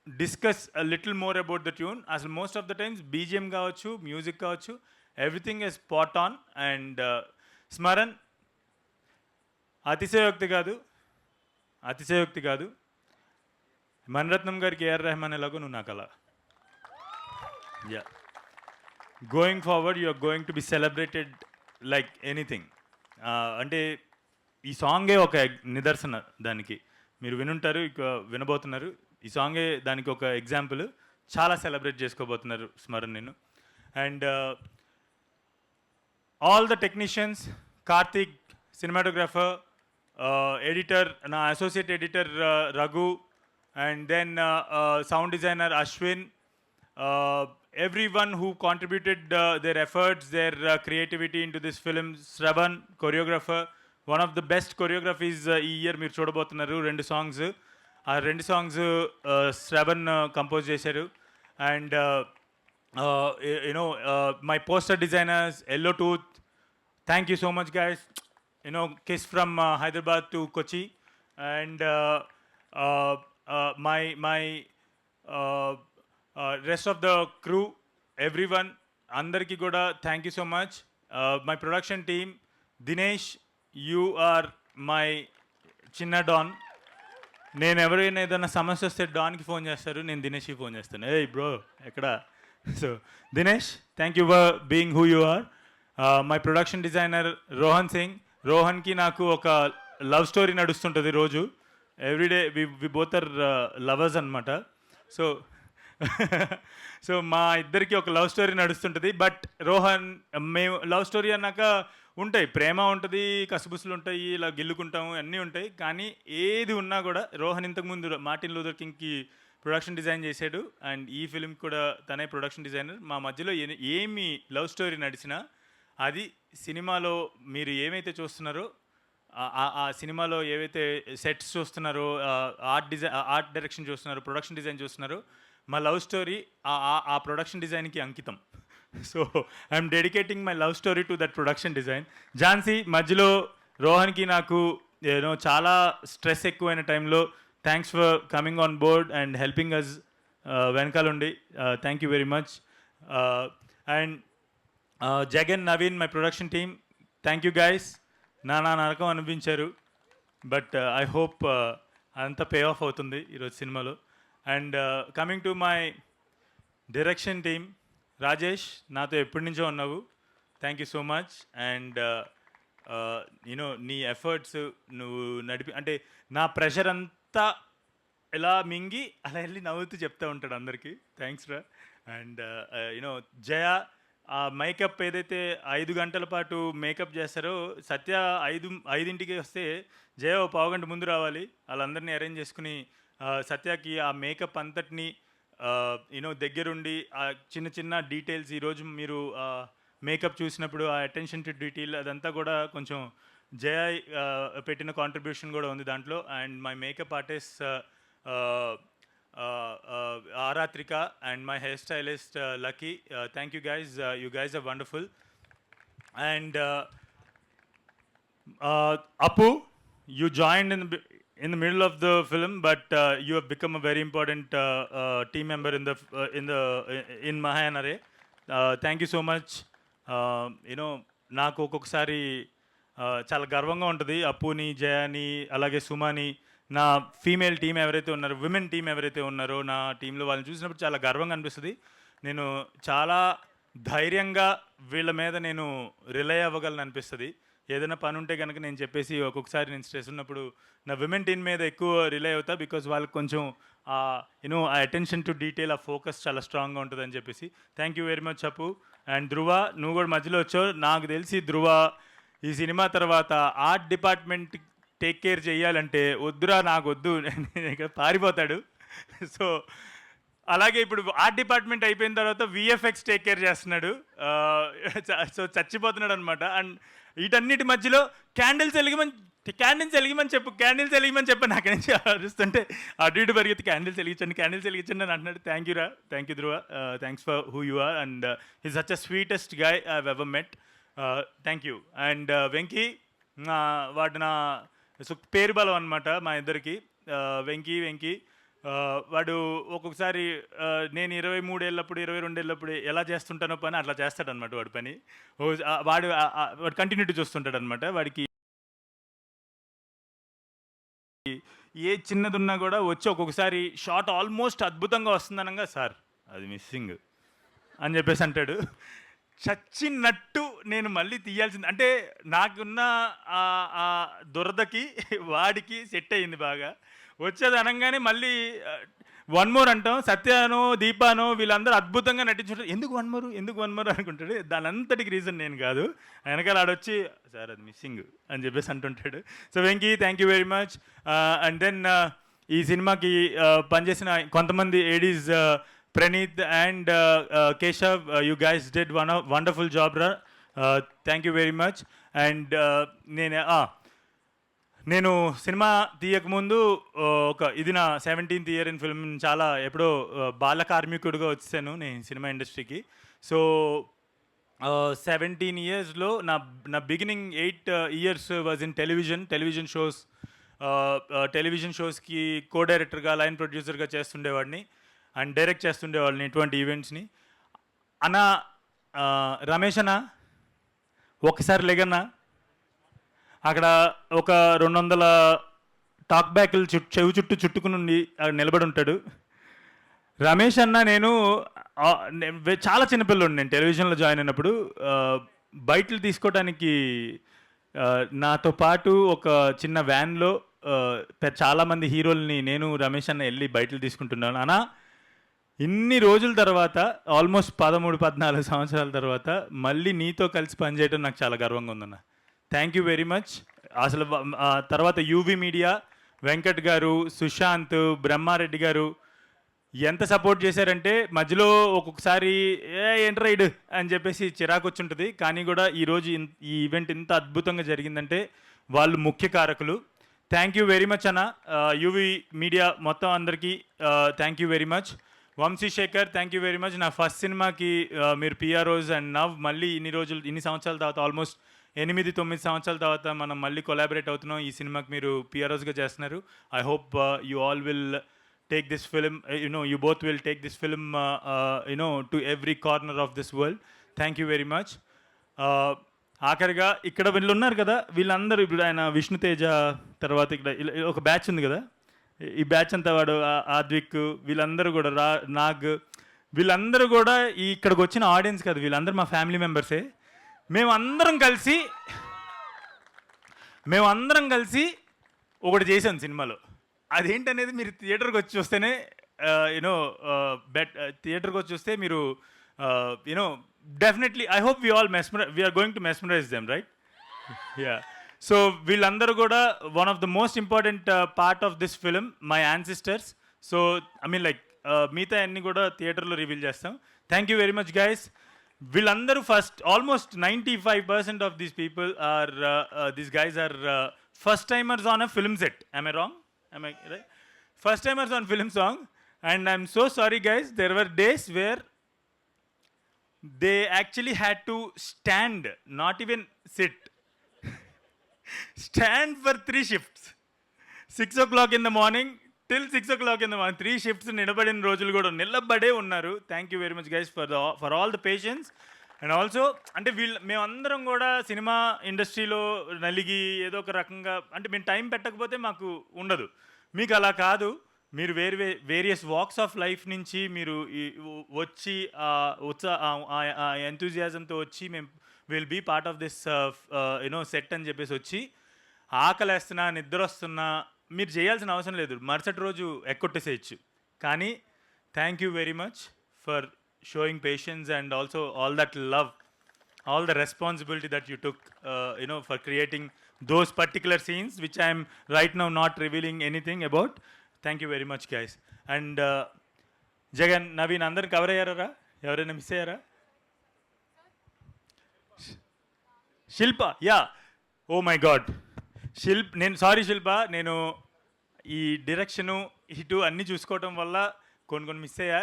discuss a little more about the tune. అసలు most of the times BGM కావచ్చు, మ్యూజిక్ కావచ్చు, everything is spot on. And Smaran అతిశయోక్తి కాదు, మణిరత్నం గారికి ఏఆర్ రెహమాన్ ఎలాగో నువ్వు నాకు అలా. Going forward you are going to be celebrated like anything. అంటే ఈ సాంగే ఒక నిదర్శన దానికి. మీరు వినుంటారు, ఇక వినబోతున్నారు. ఈ సాంగే దానికి ఒక ఎగ్జాంపుల్. చాలా సెలబ్రేట్ చేసుకోబోతున్నారు స్మరణ్ నేను. And all the technicians, Karthik cinematographer, editor, నా associate editor Raghu, and then sound designer Ashwin, everyone who contributed their efforts, their creativity into this film. Shravan, choreographer, one of the best choreographies ఈ year మీరు చూడబోతున్నారు. 2 songs, ఆ 2 songs Shravan compose చేశారు. And you know my poster designers, Yellow Tooth, thank you so much guys. Kiss from Hyderabad to Kochi. And my rest of the crew, everyone, అందరికీ కూడా thank you so much. My production team, Dinesh, you are my చిన్న don. నేను ఎవరైనా ఏదైనా సమస్య వస్తే డాన్కి phone చేస్తారు, నేను దినేష్కి ఫోన్ చేస్తాను. ఏ బ్రో ఎక్కడ. So Dinesh, thank you for being who you are. My production designer Rohan Singh. రోహన్కి నాకు ఒక లవ్ స్టోరీ నడుస్తుంటుంది రోజు. Every day we both are lovers అనమాట. సో మా ఇద్దరికి ఒక లవ్ స్టోరీ నడుస్తుంటుంది. బట్ రోహన్, మేము లవ్ స్టోరీ అన్నాక ఉంటాయి, ప్రేమ ఉంటుంది, కసుబుసులు ఉంటాయి, ఇలా గిల్లుకుంటాము, అన్నీ ఉంటాయి. కానీ ఏది ఉన్నా కూడా రోహన్ ఇంతకుముందు మార్టిన్ లూథర్ కింగ్కి ప్రొడక్షన్ డిజైన్ చేశాడు. అండ్ ఈ ఫిల్మ్ కూడా తనే ప్రొడక్షన్ డిజైనర్. మా మధ్యలో ఏమి లవ్ స్టోరీ నడిచినా అది సినిమాలో మీరు ఏమైతే చూస్తున్నారో, ఆ సినిమాలో ఏవైతే సెట్స్ చూస్తున్నారో, ఆర్ట్ డైరెక్షన్ చూస్తున్నారో, ప్రొడక్షన్ డిజైన్ చూస్తున్నారో, మా లవ్ స్టోరీ ఆ ప్రొడక్షన్ డిజైన్కి అంకితం. So I'm dedicating my love story to that production design. Jhansi, మధ్యలో రోహన్కి నాకు చాలా స్ట్రెస్ ఎక్కువైన టైంలో thanks for coming on board and helping us వెనకాలండి. Thank you very much. And Jagan, Naveen, my production team, thank you guys. నా నరకం అనిపించారు, బట్ ఐ హోప్ అదంతా పే ఆఫ్ అవుతుంది ఈరోజు సినిమాలో. And coming to my direction team, Rajesh, నాతో ఎప్పటి నుంచో ఉన్నావు, thank you so much. And నీ ఎఫర్ట్స్ నువ్వు అంటే నా ప్రెషర్ అంతా ఎలా మింగి అలా వెళ్ళి నవ్వుతూ చెప్తూ ఉంటాడు అందరికీ. థ్యాంక్స్ రా. అండ్ జయ, ఆ మేకప్ ఏదైతే 5 గంటల పాటు మేకప్ చేస్తారో సత్య 5కి వస్తే జయ ఓ పావుగంట ముందు రావాలి. వాళ్ళందరినీ అరేంజ్ చేసుకుని సత్యకి ఆ మేకప్ అంతటిని దగ్గరుండి ఆ చిన్న చిన్న డీటెయిల్స్ ఈరోజు మీరు మేకప్ చూసినప్పుడు ఆ అటెన్షన్ టు డీటెయిల్ అదంతా కూడా కొంచెం జయ పెట్టిన కాంట్రిబ్యూషన్ కూడా ఉంది దాంట్లో. And my makeup artist Aratrika and my hairstylist Lucky. Thank you guys. You guys are wonderful. And Apu, you joined in the middle of the film, but you have become a very important team member in Mahayanare. Thank you so much. నాకు ఒక్కొక్కసారి చాలా గర్వంగా ఉంటుంది అప్పుని, జయాని, అలాగే సుమాని, నా female team ఎవరైతే ఉన్నారో, విమెన్ టీం ఎవరైతే ఉన్నారో నా టీంలో వాళ్ళని చూసినప్పుడు చాలా గర్వంగా అనిపిస్తుంది. నేను చాలా ధైర్యంగా వీళ్ళ మీద నేను రిలై అవ్వగలను అనిపిస్తుంది. ఏదైనా పని ఉంటే కనుక నేను చెప్పేసి ఒక్కొక్కసారి నేను స్ట్రెస్ ఉన్నప్పుడు నా విమెన్ టీం మీద ఎక్కువ రిలై అవుతా. బికాజ్ వాళ్ళకి కొంచెం ఆ అటెన్షన్ టు డీటెయిల్, ఆ ఫోకస్ చాలా స్ట్రాంగ్గా ఉంటుంది అని చెప్పేసి. థ్యాంక్ యూ వెరీ మచ్ అప్పు. అండ్ ధృవ, నువ్వు కూడా మధ్యలో వచ్చావు. నాకు తెలిసి ధృవ ఈ సినిమా తర్వాత ఆర్ట్ డిపార్ట్మెంట్ టేక్ కేర్ చేయాలంటే వద్దురా, నాకు వద్దు, పారిపోతాడు. సో అలాగే ఇప్పుడు ఆర్ట్ డిపార్ట్మెంట్ అయిపోయిన తర్వాత విఎఫ్ఎక్స్ టేక్ కేర్ చేస్తున్నాడు. సో చచ్చిపోతున్నాడు అనమాట. అండ్ వీటన్నిటి మధ్యలో క్యాండిల్స్ వెలిగిమని చెప్పి నాకు నుంచి అరుస్తుంటే అటు ఇటు పరిగెత్తి క్యాండిల్స్ వెలిగించండి అని అంటున్నాడు. Thank you Dhruva. Thanks for who you are. And he such a sweetest guy I have ever met. Thank you. And Venky, వాడు నా పేరు బలం అనమాట మా ఇద్దరికి. వెంకీ వాడు ఒక్కొక్కసారి నేను 23 ఏళ్ళప్పుడు 22 ఏళ్ళప్పుడు ఎలా చేస్తుంటానో పని అట్లా చేస్తాడనమాట. వాడి పని వాడు కంటిన్యూటీ చూస్తుంటాడు అనమాట. వాడికి ఏ చిన్నదున్నా కూడా వచ్చి ఒక్కొక్కసారి షార్ట్ ఆల్మోస్ట్ అద్భుతంగా వస్తుందనగా, సార్ అది మిస్సింగ్ అని చెప్పేసి అంటాడు. చచ్చినట్టు నేను మళ్ళీ తీయాల్సింది. అంటే నాకున్న దురదకి వాడికి సెట్ అయ్యింది బాగా. వచ్చేది అనగానే మళ్ళీ 1 more అంటాం. సత్యానో దీపానో వీళ్ళందరూ అద్భుతంగా నటించుంటారు. ఎందుకు 1 more అనుకుంటాడు. దాని అంతటికి రీజన్ నేను కాదు. వెనకాల ఆడొచ్చి సార్ అది మిస్సింగ్ అని చెప్పేసి అంటుంటాడు. So Venky, thank you very much. And then ఈ సినిమాకి పనిచేసిన కొంతమంది ADs, Praneeth and Keshav, you guys did one wonderful job, thank you very much. And నేను సినిమా తీయకముందు ఇది నా 17th year ఇన్ ఫిల్మ్. చాలా ఎప్పుడో బాల కార్మికుడిగా వచ్చాను నేను సినిమా ఇండస్ట్రీకి. సో 17 yearsలో నా beginning 8 years was in television షోస్కి కో డైరెక్టర్గా, లైన్ ప్రొడ్యూసర్గా చేస్తుండేవాడిని అండ్ డైరెక్ట్ చేస్తుండేవాళ్ళని ఇటువంటి ఈవెంట్స్ని. అన్న రమేష్ అన్న ఒకసారి లేగన్నా, అక్కడ ఒక 200 టాక్ బ్యాక్లు చెవి చుట్టూ చుట్టుకుని నిలబడి ఉంటాడు. రమేష్ అన్న నేను చాలా చిన్నపిల్లడు. నేను టెలివిజన్లో జాయిన్ అయినప్పుడు బయటలు తీసుకోవడానికి నాతో పాటు ఒక చిన్న వ్యాన్లో చాలామంది హీరోల్ని నేను రమేష్ అన్న వెళ్ళి బయటలు తీసుకుంటున్నాను. అన్న ఇన్ని రోజుల తర్వాత, ఆల్మోస్ట్ 13-14 సంవత్సరాల తర్వాత మళ్ళీ నీతో కలిసి పనిచేయడం నాకు చాలా గర్వంగా ఉందన్న. Thank you very much. అసలు తర్వాత యూవి మీడియా, వెంకట్ గారు, సుశాంత్, బ్రహ్మారెడ్డి గారు ఎంత సపోర్ట్ చేశారంటే మధ్యలో ఒక్కొక్కసారి ఎంటరైడ్ అని చెప్పేసి చిరాకు వచ్చి ఉంటుంది. కానీ కూడా ఈరోజు ఈ ఈవెంట్ ఇంత అద్భుతంగా జరిగిందంటే వాళ్ళు ముఖ్య కారకులు. థ్యాంక్ యూ వెరీ మచ్ అన్న. యూవి మీడియా మొత్తం అందరికీ thank you very much. Vamsi Sekhar, thank you very much. నా ఫస్ట్ సినిమాకి మీరు పిఆర్ఓస్ అండ్ నవ్ మళ్ళీ ఇన్ని సంవత్సరాల తర్వాత, ఆల్మోస్ట్ 8-9 సంవత్సరాల తర్వాత మనం మళ్ళీ కొలాబరేట్ అవుతున్నాం. ఈ సినిమాకి మీరు పిఆర్ఓస్గా చేస్తున్నారు. I hope you all will take this film, you both will take this film to every corner of this world. Thank you very much. ఆఖరిగా ఇక్కడ వీళ్ళు ఉన్నారు కదా, వీళ్ళందరూ ఇప్పుడు ఆయన విష్ణుతేజ తర్వాత ఇక్కడ ఒక బ్యాచ్ ఉంది కదా, ఈ బ్యాచ్ అంతా వాడు ఆద్విక్, వీళ్ళందరూ కూడా నాగ్, వీళ్ళందరూ కూడా ఇక్కడికి వచ్చిన ఆడియన్స్ కదా, వీళ్ళందరూ మా ఫ్యామిలీ మెంబర్సే. మేమందరం కలిసి ఒకటి చేసాం సినిమాలో. అదేంటనేది మీరు థియేటర్కి వచ్చి చూస్తేనే థియేటర్కి వచ్చి చూస్తే మీరు definitely, I hope we are going to mesmerize them, right? Yeah. So వీళ్ళందరూ కూడా one of the most important part of this film, my ancestors. So I mean like మిగతా అన్ని కూడా థియేటర్లో రివీల్ చేస్తాం. Thank you very much guys. వీళ్ళందరూ first almost 95% of these people are these guys are first timers on a film set. Am I wrong? Am I right? First timers on film song. And I'm so sorry guys, there were days where they actually had to stand, not even sit. Stand for 3 shifts. 6 o'clock in the morning till 6 o'clock in the morning. 3 shifts నిలబడిన రోజులు కూడా నిలబడే ఉన్నారు. Thank you very much guys for all the patience. And also అంటే మేమందరం కూడా cinema ఇండస్ట్రీలో నలిగి ఏదో ఒక రకంగా అంటే మేము టైం పెట్టకపోతే మాకు ఉండదు. మీకు అలా కాదు. మీరు వేరియస్ వాక్స్ ఆఫ్ లైఫ్ నుంచి మీరు వచ్చి ఎంతూజియాజంతో వచ్చి మేము will be part of this set అని చెప్పేసి వచ్చి ఆకలేస్తున్నా నిద్ర వస్తున్నా మీరు చేయాల్సిన అవసరం లేదు, మరుసటి రోజు ఎక్కొట్టేసేయచ్చు. కానీ thank you very much for showing patience and also all that love, all the responsibility that you took, for creating those particular scenes, which I am right now not revealing anything about. Thank you very much, guys. And Jagan, Naveen, అందరు cover అయ్యారా? ఎవరైనా miss అయ్యారా? Shilpa, yeah, oh my god, sorry Shilpa, నేను ఈ direction ఇటు అన్నీ చూసుకోవటం వల్ల కొన్ని మిస్ అయ్యా.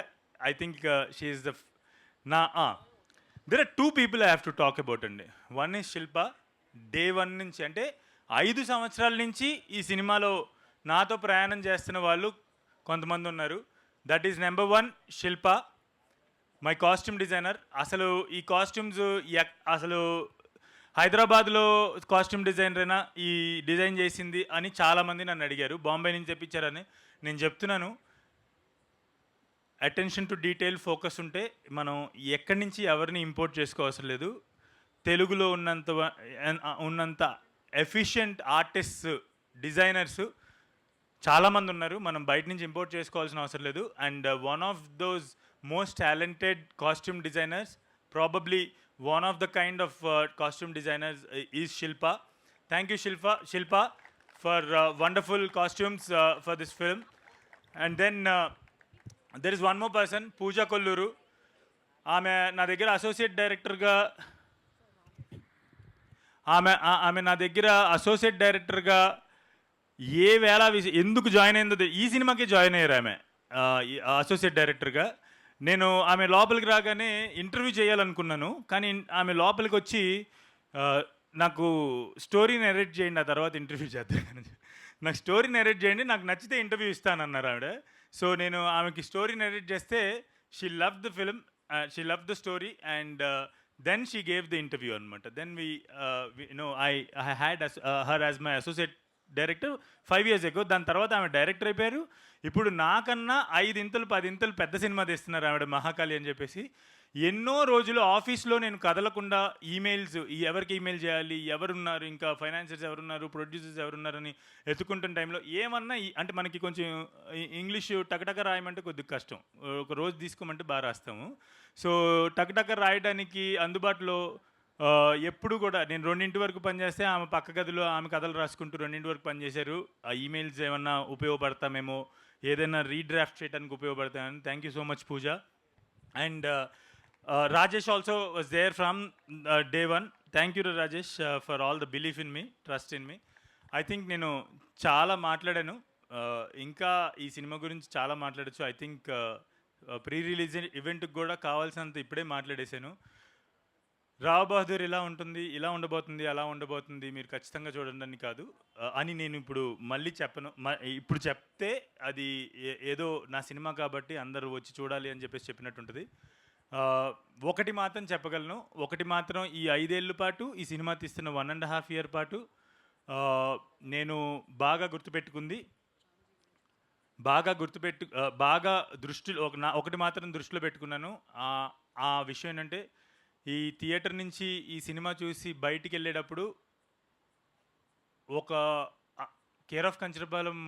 I think she is the there are 2 people I have to talk about అండి. One is Shilpa. డే 1 నుంచి అంటే 5 సంవత్సరాల నుంచి ఈ సినిమాలో నాతో ప్రయాణం చేస్తున్న వాళ్ళు కొంతమంది ఉన్నారు. That is number 1 Shilpa, my costume designer. అసలు ఈ కాస్ట్యూమ్స్ అసలు హైదరాబాద్లో కాస్ట్యూమ్ డిజైనరేనా ఈ డిజైన్ చేసింది అని చాలామంది నన్ను అడిగారు. బాంబే నుంచి తెప్పించారని. నేను చెప్తున్నాను, అటెన్షన్ టు డీటెయిల్ ఫోకస్ ఉంటే మనం ఎక్కడి నుంచి ఎవరిని ఇంపోర్ట్ చేసుకోవసరం లేదు. తెలుగులో ఉన్నంత ఎఫిషియెంట్ ఆర్టిస్ట్స్, డిజైనర్స్ చాలామంది ఉన్నారు. మనం బయట నుంచి ఇంపోర్ట్ చేసుకోవాల్సిన అవసరం లేదు. And one of those most talented costume designers, probably one of the kind of costume designers is Shilpa. Thank you Shilpa for wonderful costumes for this film. And then there is one more person, Pooja Kolluru. ఆమె నా దగ్గర associate డైరెక్టర్గా ఎందుకు join అయిందో ఈ సినిమాకి join అయ్యారు ఆమె అసోసియేట్ డైరెక్టర్గా. నేను ఆమె లోపలికి రాగానే ఇంటర్వ్యూ చేయాలనుకున్నాను, కానీ ఆమె లోపలికి వచ్చి నాకు స్టోరీ నెరేట్ చేయండి, ఆ తర్వాత ఇంటర్వ్యూ చేద్దాం. నాకు స్టోరీ నెరేట్ చేయండి, నాకు నచ్చితే ఇంటర్వ్యూ ఇస్తానన్నారు ఆవిడ. సో నేను ఆమెకి స్టోరీ నెరేట్ చేస్తే she love the film, she love the story, and then she gave the interview అనమాట. Then I had her as my associate director 5 years ago. దాని తర్వాత ఆమె డైరెక్టర్ అయిపోయారు. ఇప్పుడు నాకన్నా 5 ఇంతలు 10 ఇంతలు పెద్ద సినిమా తీస్తున్నారు ఆవిడ, మహాకాళి అని చెప్పేసి. ఎన్నో రోజులు ఆఫీస్లో నేను కదలకుండా ఈమెయిల్స్, ఎవరికి ఈమెయిల్ చేయాలి, ఎవరున్నారు, ఇంకా ఫైనాన్సర్స్ ఎవరున్నారు, ప్రొడ్యూసర్స్ ఎవరున్నారని ఎత్తుకుంటున్న టైంలో ఏమన్నా అంటే మనకి కొంచెం ఇంగ్లీషు టకటక రాయమంటే కొద్దిగా కష్టం, ఒక రోజు తీసుకోమంటే బాగా రాస్తాము. సో టకటక రాయడానికి అందుబాటులో ఎప్పుడు కూడా నేను 2 వరకు పనిచేస్తే ఆమె పక్క గదిలో ఆమె కథలు రాసుకుంటూ 2 వరకు పనిచేశారు. ఆ ఈమెయిల్స్ ఏమన్నా ఉపయోగపడతామేమో, ఏదైనా రీడ్రాఫ్ట్ చేయడానికి ఉపయోగపడతామని. Thank you so much Pooja. And Rajesh also was there from day 1. Thank you to Rajesh for all the belief in me, trust in me. I think నేను చాలా మాట్లాడాను, ఇంకా ఈ సినిమా గురించి చాలా మాట్లాడచ్చు. ఐ థింక్ ప్రీ రిలీజ్ ఈవెంట్కి కూడా కావాల్సినంత ఇప్పుడే మాట్లాడేశాను. రావ్ బహదూర్ ఇలా ఉంటుంది, ఇలా ఉండబోతుంది, అలా ఉండబోతుంది, మీరు ఖచ్చితంగా చూడండి అని కాదు అని నేను ఇప్పుడు మళ్ళీ చెప్పను. ఇప్పుడు చెప్తే అది ఏదో నా సినిమా కాబట్టి అందరూ వచ్చి చూడాలి అని చెప్పేసి చెప్పినట్టు ఉంటుంది. ఒకటి మాత్రం చెప్పగలను, ఒకటి మాత్రం ఈ 5 ఏళ్ళ పాటు ఈ సినిమా తీస్తున్న 1.5 year పాటు నేను బాగా గుర్తుపెట్టుకుంది, బాగా దృష్టిలో ఒకటి మాత్రం దృష్టిలో పెట్టుకున్నాను. ఆ విషయం ఏంటంటే, ఈ థియేటర్ నుంచి ఈ సినిమా చూసి బయటికి వెళ్ళేటప్పుడు ఒక కేర్ ఆఫ్ కంచరపాలెం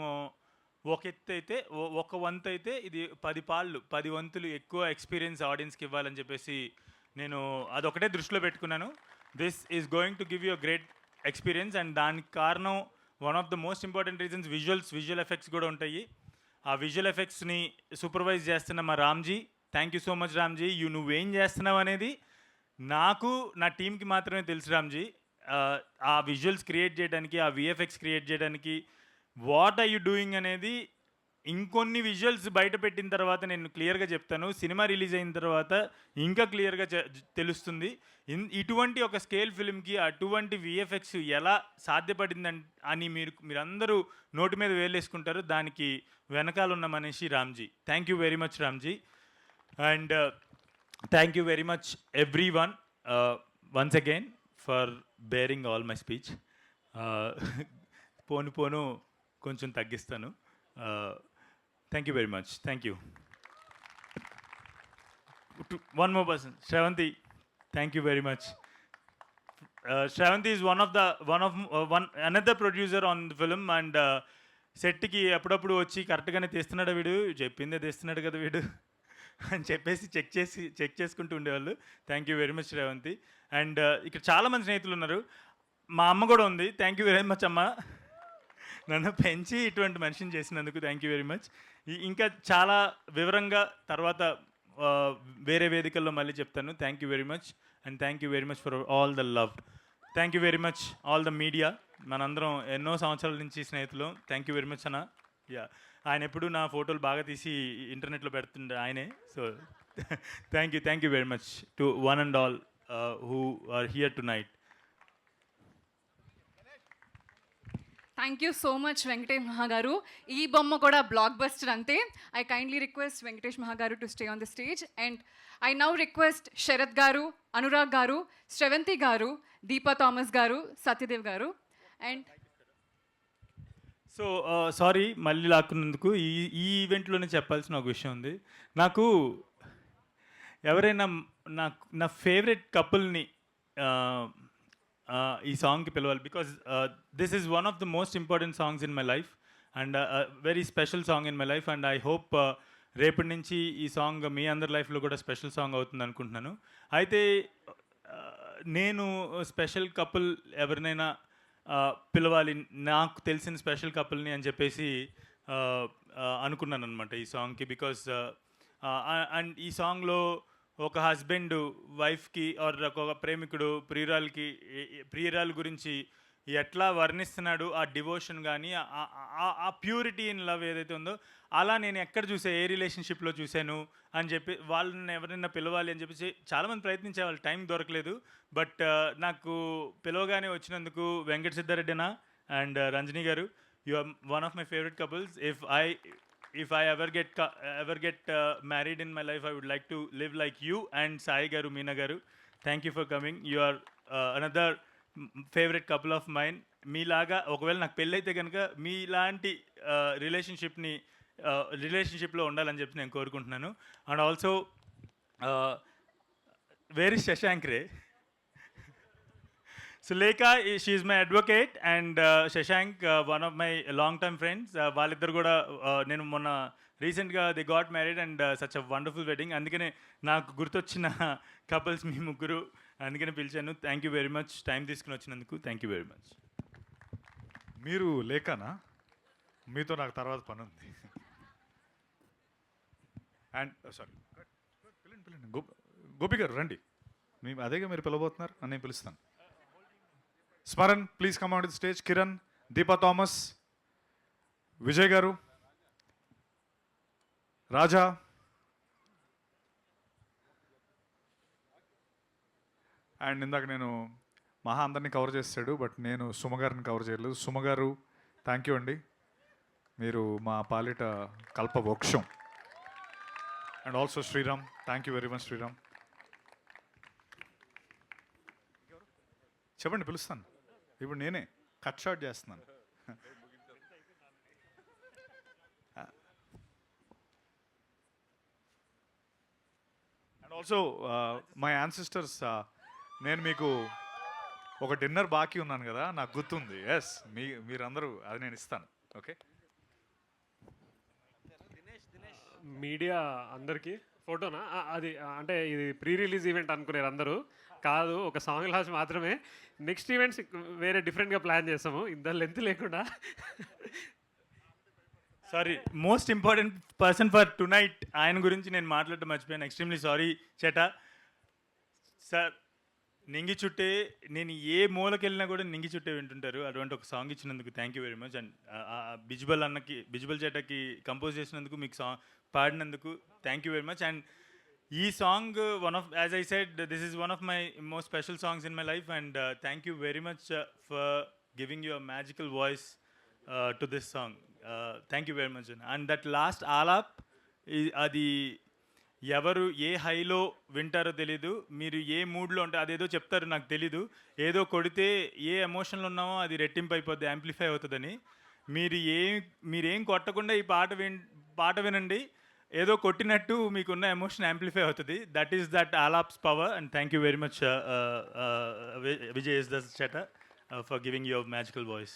ఒక ఎత్తు అయితే, ఒక వంతు అయితే ఇది 10 వంతులు ఎక్కువ ఎక్స్పీరియన్స్ ఆడియన్స్కి ఇవ్వాలని చెప్పేసి నేను అదొకటే దృష్టిలో పెట్టుకున్నాను. This is going to give you a great experience. And దానికి కారణం one of the most important reasons visual effects కూడా ఉంటాయి. ఆ విజువల్ ఎఫెక్ట్స్ని సూపర్వైజ్ చేస్తున్న మా Ramji, thank you so much Ramji. నువ్వేం చేస్తున్నావు అనేది నాకు, నా టీంకి మాత్రమే తెలుసు రామ్జీ. ఆ విజువల్స్ క్రియేట్ చేయడానికి, ఆ విఎఫ్ఎక్స్ క్రియేట్ చేయడానికి వాట్ ఆర్ యూ డూయింగ్ అనేది ఇంకొన్ని విజువల్స్ బయట పెట్టిన తర్వాత నేను క్లియర్గా చెప్తాను. సినిమా రిలీజ్ అయిన తర్వాత ఇంకా క్లియర్గా తెలుస్తుంది. ఇటువంటి ఒక స్కేల్ ఫిల్మ్కి అటువంటి విఎఫ్ఎక్స్ ఎలా సాధ్యపడిందని అని మీరందరూ నోటి మీద వేలేసుకుంటారు. దానికి వెనకాల ఉన్న మనిషి Ramji. Thank you very much Ramji. And thank you very much everyone once again for bearing all my speech. పోను కొంచెం తగ్గిస్తాను. Thank you very much. Thank you. One more person, Shravanti. Thank you very much. Shravanti is another producer on the film, and సెట్కి అప్పుడప్పుడు వచ్చి కరెక్ట్గానే తీస్తున్నాడు వీడు, చెప్పిందే తీస్తున్నాడు కదా వీడు అని చెప్పేసి చెక్ చేసుకుంటూ ఉండేవాళ్ళు. Thank you very much Sravanthi. And ఇక్కడ చాలామంది స్నేహితులు ఉన్నారు. మా అమ్మ కూడా ఉంది. థ్యాంక్ యూ వెరీ మచ్ అమ్మ, నన్ను పెంచి ఇటువంటి మనిషిని చేసినందుకు థ్యాంక్ యూ వెరీ మచ్. ఇంకా చాలా వివరంగా తర్వాత వేరే వేదికల్లో మళ్ళీ చెప్తాను. Thank you very much. And thank you very much for all the love. Thank you very much all the media. మనందరం ఎన్నో సంవత్సరాల నుంచి స్నేహితులు. థ్యాంక్ యూ వెరీ మచ్ అన్న. ఆయన ఎప్పుడు నా ఫోటోలు బాగా తీసి ఇంటర్నెట్లో పెడుతుండే ఆయనే. So thank you very much to one and all who are here tonight. Thank you so much Venkatesh మహాగారు. ఈ బొమ్మ కూడా బ్లాక్ బస్టర్ అంతే. ఐ కైండ్లీ రిక్వెస్ట్ వెంకటేష్ మహాగారు to stay on the stage. And I now request Sharath garu, Anurag గారు, శ్రవంతి గారు, Deepa Thomas గారు, సత్యదేవ్ గారు. అండ్ సో సారీ మళ్ళీ లాక్కున్నందుకు. ఈ ఈవెంట్లోనే చెప్పాల్సిన ఒక విషయం ఉంది. నాకు ఎవరైనా నా ఫేవరెట్ కపుల్ని ఈ సాంగ్కి పిలవాలి. Because this is one of the most important songs in my life and very special song in my life. And I hope రేపటి నుంచి ఈ సాంగ్ మీ అందరి లైఫ్లో కూడా స్పెషల్ సాంగ్ అవుతుంది అనుకుంటున్నాను. అయితే నేను స్పెషల్ కపుల్ ఎవరినైనా పిలవాలి, నాకు తెలిసిన స్పెషల్ కపుల్ని అని చెప్పేసి అనుకున్నాను అనమాట ఈ సాంగ్కి. బికాజ్ అండ్ ఈ సాంగ్లో ఒక హస్బెండ్ వైఫ్కి ఆర్ ఒక ప్రేమికుడు ప్రియురాలు గురించి ఎట్లా వర్ణిస్తున్నాడు, ఆ డివోషన్ కానీ ఆ ప్యూరిటీ ఇన్ లవ్ ఏదైతే ఉందో అలా నేను ఎక్కడ ఏ రిలేషన్షిప్లో చూశాను అని చెప్పి వాళ్ళని ఎవరైనా పిలవాలి అని చెప్పేసి చాలామంది ప్రయత్నించే వాళ్ళు, టైం దొరకలేదు. బట్ నాకు పిలవగానే వచ్చినందుకు Venkata సిద్ధారెడ్డినా and Ranjani garu, you are one of my favourite couples. If I ever get married in my life, I would like to live like you and Sai garu, Meena garu. Thank you for coming. You are another favorite couple of mine. మీలాగా ఒకవేళ నాకు పెళ్ళైతే కనుక మీలాంటి రిలేషన్షిప్లో ఉండాలని చెప్పి నేను కోరుకుంటున్నాను. And also where is Shashank ray? Sulekha, she is my advocate, and Shashank, one of my long-term friends. వాళ్ళిద్దరు కూడా నేను మొన్న రీసెంట్గా they got married and such a wonderful wedding. అందుకనే నాకు గుర్తొచ్చిన కపుల్స్ మీ ముగ్గురు, అందుకనే పిలిచాను. Thank you very much time తీసుకుని వచ్చినందుకు. Thank you very much. మీరు లేఖనా? మీతో నాకు తర్వాత పని ఉంది. అండ్ సారీ, పిల్లండి గోపి గారు రండి. అదేగా మీరు పిలవబోతున్నారు అని నేను పిలుస్తాను. Smaran, please come on to the stage. Kiran, Deepa Thomas, Vijay గారు, రాజా, అండ్ ఇందాక నేను మహా అందరినీ కవర్ చేసాడు, బట్ నేను సుమ గారిని కవర్ చేయలేదు. సుమ గారు, థ్యాంక్ యూ అండి, మీరు మా పాలిట కల్ప వృక్షం. And also Sriram, thank you very much Sriram. చెప్పండి, పిలుస్తాను. ఇప్పుడు నేనే కట్ షాట్ చేస్తున్నాను. అండ్ ఆల్సో మై యాన్సిస్టర్స్, నేను మీకు ఒక డిన్నర్ బాకీ ఉన్నాను కదా, నాకు గుర్తుంది. ఎస్, మీరందరూ అది నేను ఇస్తాను. ఓకే. మీడియా అందరికీ ఫోటోనా అది అంటే ఇది ప్రీ రిలీజ్ ఈవెంట్ అనుకున్నారు అందరూ. కాదు, ఒక సాంగ్ లాంచ్ మాత్రమే. నెక్స్ట్ ఈవెంట్స్ వేరే డిఫరెంట్గా ప్లాన్ చేస్తాము, ఇంత లెంత్ లేకుండా. Sorry, most important person for tonight ఆయన గురించి నేను మాట్లాడటం మర్చిపోయాను. ఎక్స్ట్రీమ్లీ సారీ చేట. సార్, నింగి చుట్టే, నేను ఏ మూలకి వెళ్ళినా కూడా నింగి చుట్టే వింటుంటారు. అటువంటి ఒక సాంగ్ ఇచ్చినందుకు thank you very much. And బిజ్బల్ చేటకి కంపోజ్ చేసినందుకు, మీకు సాంగ్ పాడినందుకు thank you very much. And ఈ song as I said, this is one of my most special songs in my life. And thank you very much for giving your magical voice to this song. Thank you very much. And that last alaap, అది ఎవరు ఏ హైలో వింటారో తెలీదు, మీరు ఏ మూడ్లో ఉంటే అదేదో చెప్తారు నాకు తెలీదు. ఏదో కొడితే ఏ ఎమోషన్లో ఉన్నామో అది రెట్టింపు అయిపోద్ది, యాంప్లిఫై అవుతుందని. మీరేం కొట్టకుండా ఈ పాట వినండి, ఏదో కొట్టినట్టు మీకున్న ఎమోషన్ యాంప్లిఫై అవుతుంది. That is that alaap's power. And thank you very much Vijay ఎస్ దస్ చేట for giving your magical voice.